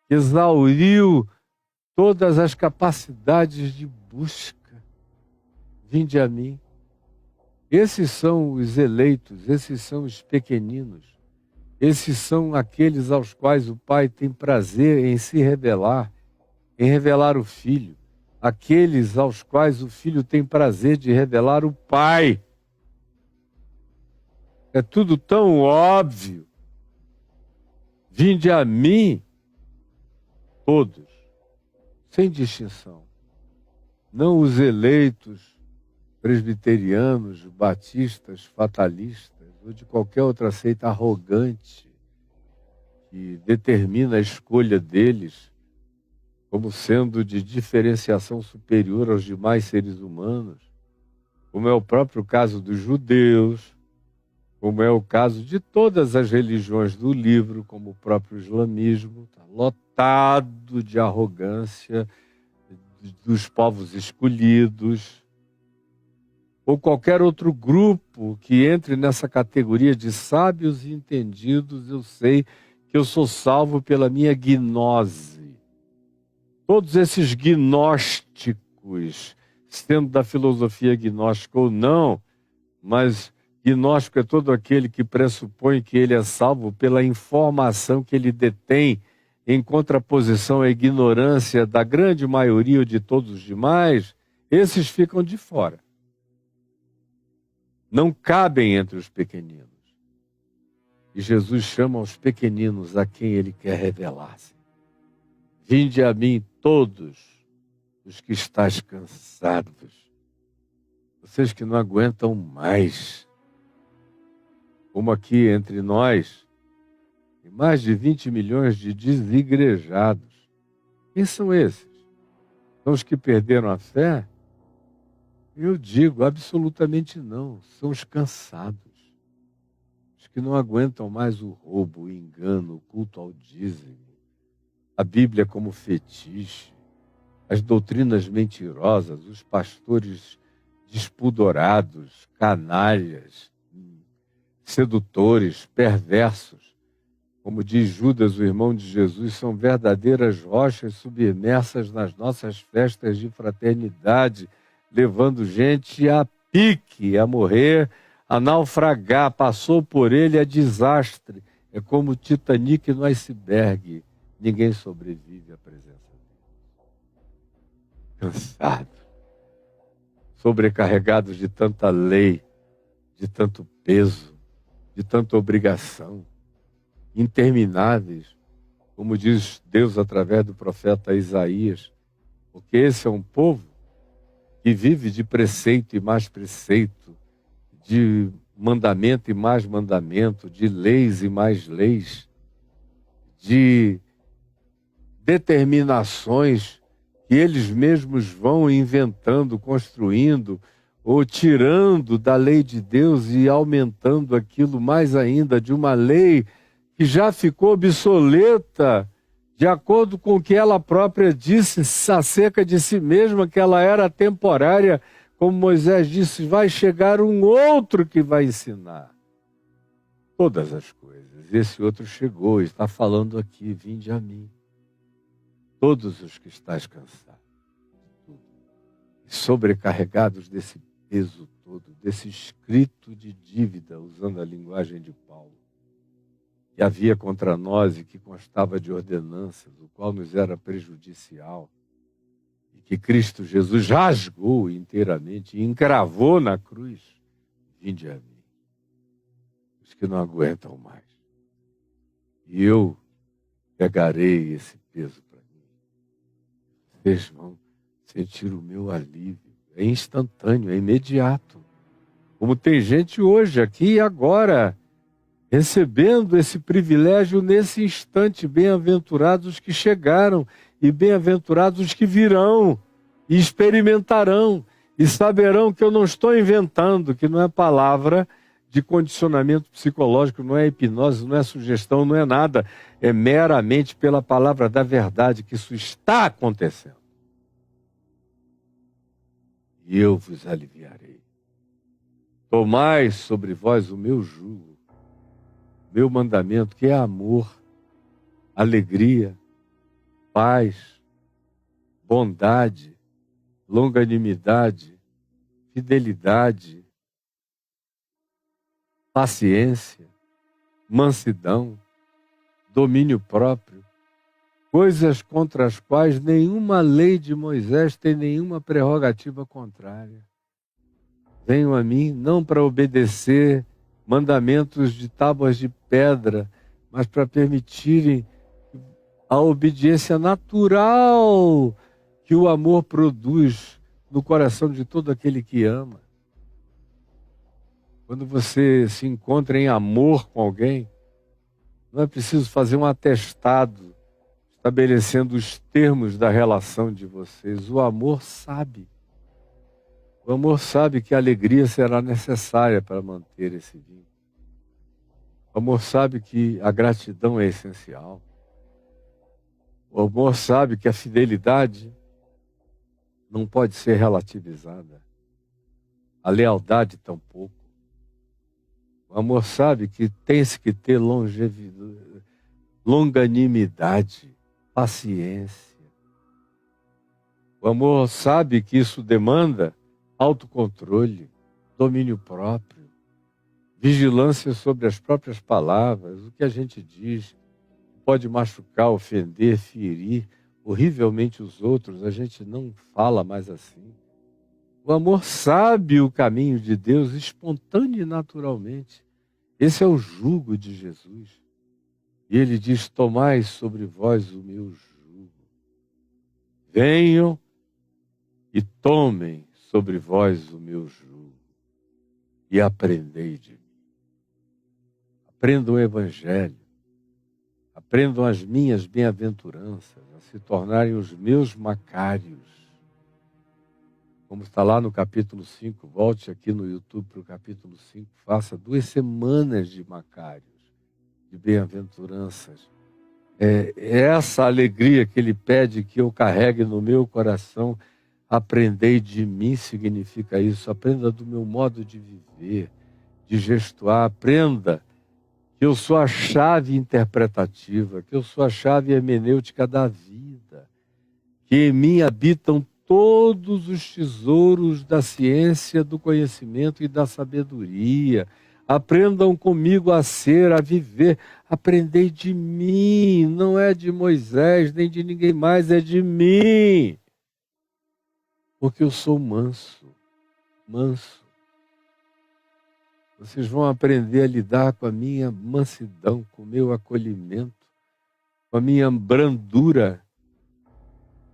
exauriu todas as capacidades de busca. Vinde a mim. Esses são os eleitos, esses são os pequeninos, esses são aqueles aos quais o Pai tem prazer em se revelar, em revelar o Filho, aqueles aos quais o Filho tem prazer de revelar o Pai. É tudo tão óbvio. Vinde a mim, todos, sem distinção. Não os eleitos presbiterianos, batistas, fatalistas, ou de qualquer outra seita arrogante que determina a escolha deles como sendo de diferenciação superior aos demais seres humanos, como é o próprio caso dos judeus, como é o caso de todas as religiões do livro, como o próprio islamismo, está lotado de arrogância dos povos escolhidos, ou qualquer outro grupo que entre nessa categoria de sábios e entendidos, eu sei que eu sou salvo pela minha gnose. Todos esses gnósticos, sendo da filosofia gnóstica ou não, mas gnóstico é todo aquele que pressupõe que ele é salvo pela informação que ele detém, em contraposição à ignorância da grande maioria ou de todos os demais, esses ficam de fora. Não cabem entre os pequeninos. E Jesus chama os pequeninos a quem ele quer revelar-se. Vinde a mim todos os que estáis cansados, vocês que não aguentam mais. Como aqui entre nós, tem mais de 20 milhões de desigrejados. Quem são esses? São os que perderam a fé? Eu digo, absolutamente não. São os cansados. Os que não aguentam mais o roubo, o engano, o culto ao dízimo, a Bíblia como fetiche, as doutrinas mentirosas, os pastores despudorados, canalhas, sedutores, perversos. Como diz Judas, o irmão de Jesus, são verdadeiras rochas submersas nas nossas festas de fraternidade, levando gente a pique, a morrer, a naufragar. Passou por ele a desastre. É como o Titanic no iceberg. Ninguém sobrevive à presença dele. Cansado, sobrecarregados de tanta lei, de tanto peso, de tanta obrigação, intermináveis, como diz Deus através do profeta Isaías, porque esse é um povo que vive de preceito e mais preceito, de mandamento e mais mandamento, de leis e mais leis, de determinações que eles mesmos vão inventando, construindo, ou tirando da lei de Deus e aumentando aquilo mais ainda de uma lei que já ficou obsoleta, de acordo com o que ela própria disse acerca de si mesma, que ela era temporária, como Moisés disse, vai chegar um outro que vai ensinar todas as coisas. Esse outro chegou e está falando aqui, vinde a mim, todos os que estáis cansados, e sobrecarregados desse peso todo, desse escrito de dívida, usando a linguagem de Paulo, que havia contra nós e que constava de ordenanças, o qual nos era prejudicial, e que Cristo Jesus rasgou inteiramente e encravou na cruz. Vinde a mim, os que não aguentam mais, e eu pegarei esse peso para mim. Vocês vão sentir o meu alívio. É instantâneo, é imediato. Como tem gente hoje, aqui e agora, recebendo esse privilégio nesse instante. Bem-aventurados os que chegaram e bem-aventurados os que virão e experimentarão e saberão que eu não estou inventando, que não é palavra de condicionamento psicológico, não é hipnose, não é sugestão, não é nada. É meramente pela palavra da verdade que isso está acontecendo. E eu vos aliviarei. Tomai sobre vós o meu jugo, meu mandamento, que é amor, alegria, paz, bondade, longanimidade, fidelidade, paciência, mansidão, domínio próprio, coisas contra as quais nenhuma lei de Moisés tem nenhuma prerrogativa contrária. Venham a mim não para obedecer mandamentos de tábuas de pedra, mas para permitirem a obediência natural que o amor produz no coração de todo aquele que ama. Quando você se encontra em amor com alguém, não é preciso fazer um atestado estabelecendo os termos da relação de vocês. O amor sabe. O amor sabe que a alegria será necessária para manter esse vínculo. O amor sabe que a gratidão é essencial. O amor sabe que a fidelidade não pode ser relativizada. A lealdade tampouco. O amor sabe que tem-se que ter longanimidade, paciência. O amor sabe que isso demanda autocontrole, domínio próprio, vigilância sobre as próprias palavras, o que a gente diz pode machucar, ofender, ferir horrivelmente os outros, a gente não fala mais assim. O amor sabe o caminho de Deus espontâneo e naturalmente. Esse é o jugo de Jesus. E ele diz, tomai sobre vós o meu jugo. Venham e tomem sobre vós o meu jugo e aprendei de mim. Aprendam o Evangelho, aprendam as minhas bem-aventuranças, a se tornarem os meus macários. Como está lá no capítulo 5, volte aqui no YouTube para o capítulo 5, faça 2 semanas de macários, de bem-aventuranças. É essa alegria que ele pede que eu carregue no meu coração. Aprendei de mim significa isso. Aprenda do meu modo de viver, de gestuar. Aprenda que eu sou a chave interpretativa, que eu sou a chave hermenêutica da vida, que em mim habitam todos os tesouros da ciência, do conhecimento e da sabedoria. Aprendam comigo a ser, a viver. Aprendei de mim, não é de Moisés, nem de ninguém mais, é de mim. Porque eu sou manso. Vocês vão aprender a lidar com a minha mansidão, com o meu acolhimento, com a minha brandura,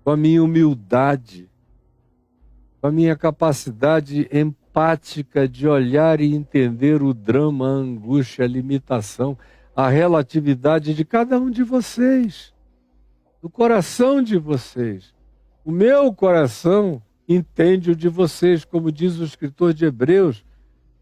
com a minha humildade, com a minha capacidade empática de olhar e entender o drama, a angústia, a limitação, a relatividade de cada um de vocês, do coração de vocês. O meu coração entende o de vocês, como diz o escritor de Hebreus,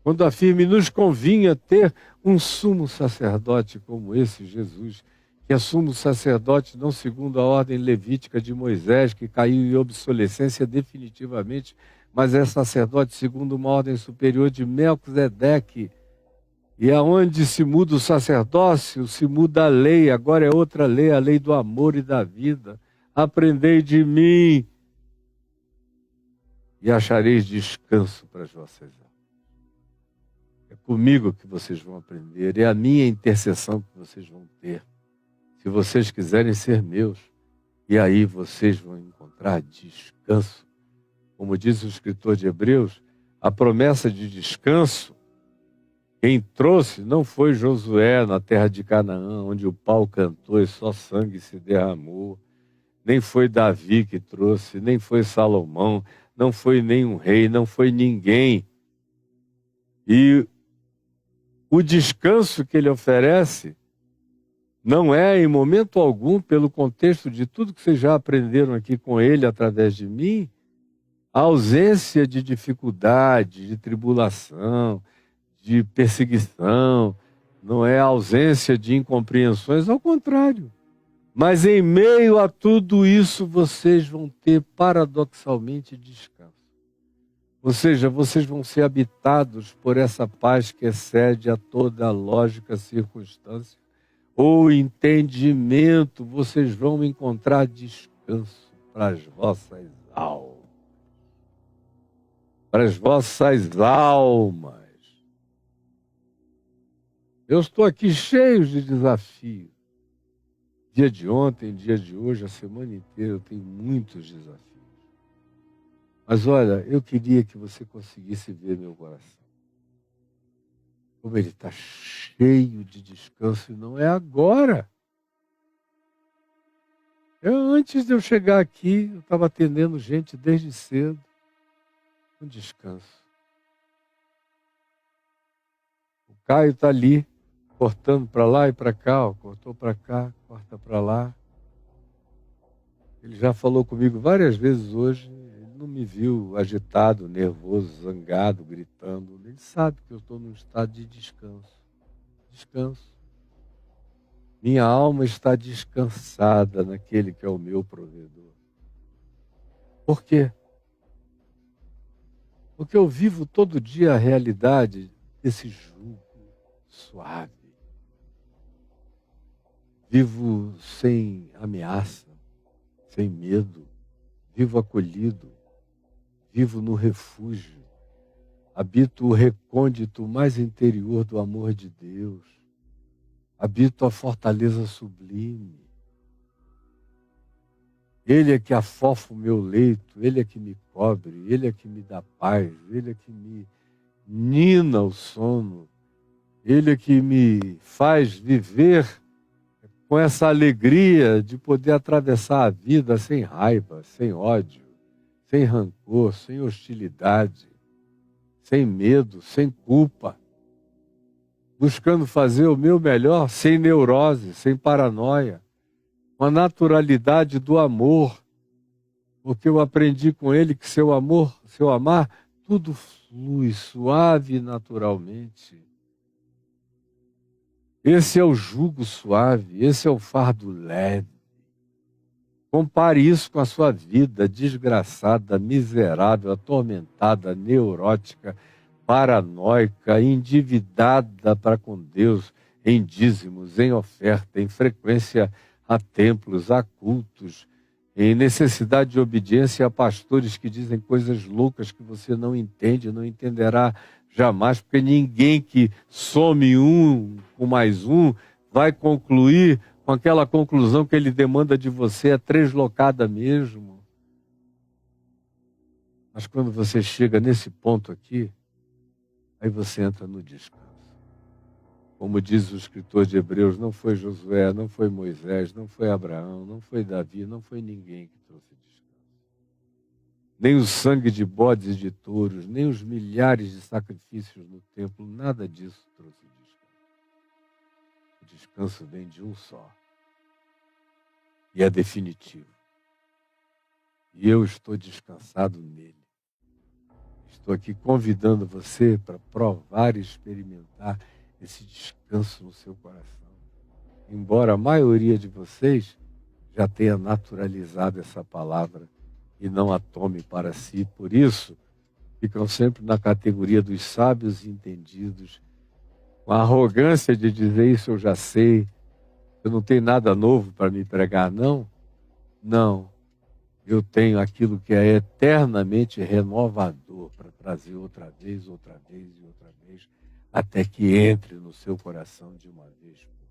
quando afirma, nos convinha ter um sumo sacerdote como esse, Jesus, que é sumo sacerdote não segundo a ordem levítica de Moisés, que caiu em obsolescência definitivamente, mas é sacerdote segundo uma ordem superior de Melquisedeque. E aonde se muda o sacerdócio, se muda a lei, agora é outra lei, a lei do amor e da vida. Aprendei de mim e achareis descanso para as vossas almas. É comigo que vocês vão aprender, é a minha intercessão que vocês vão ter. Se vocês quiserem ser meus, e aí vocês vão encontrar descanso. Como diz o escritor de Hebreus, a promessa de descanso, quem trouxe não foi Josué na terra de Canaã, onde o pau cantou e só sangue se derramou. Nem foi Davi que trouxe, nem foi Salomão, não foi nenhum rei, não foi ninguém. E o descanso que ele oferece não é, em momento algum, pelo contexto de tudo que vocês já aprenderam aqui com ele através de mim, a ausência de dificuldade, de tribulação, de perseguição, não é ausência de incompreensões, ao contrário. Mas em meio a tudo isso, vocês vão ter paradoxalmente descanso. Ou seja, vocês vão ser habitados por essa paz que excede a toda a lógica, circunstância ou entendimento. Vocês vão encontrar descanso para as vossas almas. Para as vossas almas. Eu estou aqui cheio de desafios. Dia de ontem, dia de hoje, a semana inteira eu tenho muitos desafios. Mas olha, eu queria que você conseguisse ver meu coração. Como ele está cheio de descanso e não é agora. Antes de eu chegar aqui, eu estava atendendo gente desde cedo. Um descanso. O Caio está ali, cortando para lá e para cá, ó, cortou para cá, corta para lá. Ele já falou comigo várias vezes hoje, ele não me viu agitado, nervoso, zangado, gritando. Ele sabe que eu estou num estado de descanso. Descanso. Minha alma está descansada naquele que é o meu provedor. Por quê? Porque eu vivo todo dia a realidade desse jugo suave. Vivo sem ameaça, sem medo. Vivo acolhido. Vivo no refúgio. Habito o recôndito mais interior do amor de Deus. Habito a fortaleza sublime. Ele é que afofa o meu leito, Ele é que me cobre, Ele é que me dá paz, Ele é que me nina o sono, Ele é que me faz viver com essa alegria de poder atravessar a vida sem raiva, sem ódio, sem rancor, sem hostilidade, sem medo, sem culpa, buscando fazer o meu melhor sem neurose, sem paranoia, com a naturalidade do amor, porque eu aprendi com ele que seu amar, tudo flui suave e naturalmente. Esse é o jugo suave, esse é o fardo leve. Compare isso com a sua vida desgraçada, miserável, atormentada, neurótica, paranoica, endividada para com Deus, em dízimos, em oferta, em frequência a templos, a cultos, em necessidade de obediência a pastores que dizem coisas loucas que você não entende, não entenderá jamais, porque ninguém que some um com mais um vai concluir com aquela conclusão que ele demanda de você, é translocada mesmo. Mas quando você chega nesse ponto aqui, aí você entra no descanso. Como diz o escritor de Hebreus, não foi Josué, não foi Moisés, não foi Abraão, não foi Davi, não foi ninguém que trouxe descanso. Nem o sangue de bodes e de touros, nem os milhares de sacrifícios no templo, nada disso trouxe descanso. O descanso vem de um só. E é definitivo. E eu estou descansado nele. Estou aqui convidando você para provar e experimentar esse descanso no seu coração. Embora a maioria de vocês já tenha naturalizado essa palavra e não a tome para si, por isso ficam sempre na categoria dos sábios e entendidos, com a arrogância de dizer isso eu já sei, eu não tenho nada novo para me pregar, não. Não, eu tenho aquilo que é eternamente renovador para trazer outra vez, e outra vez, até que entre no seu coração de uma vez por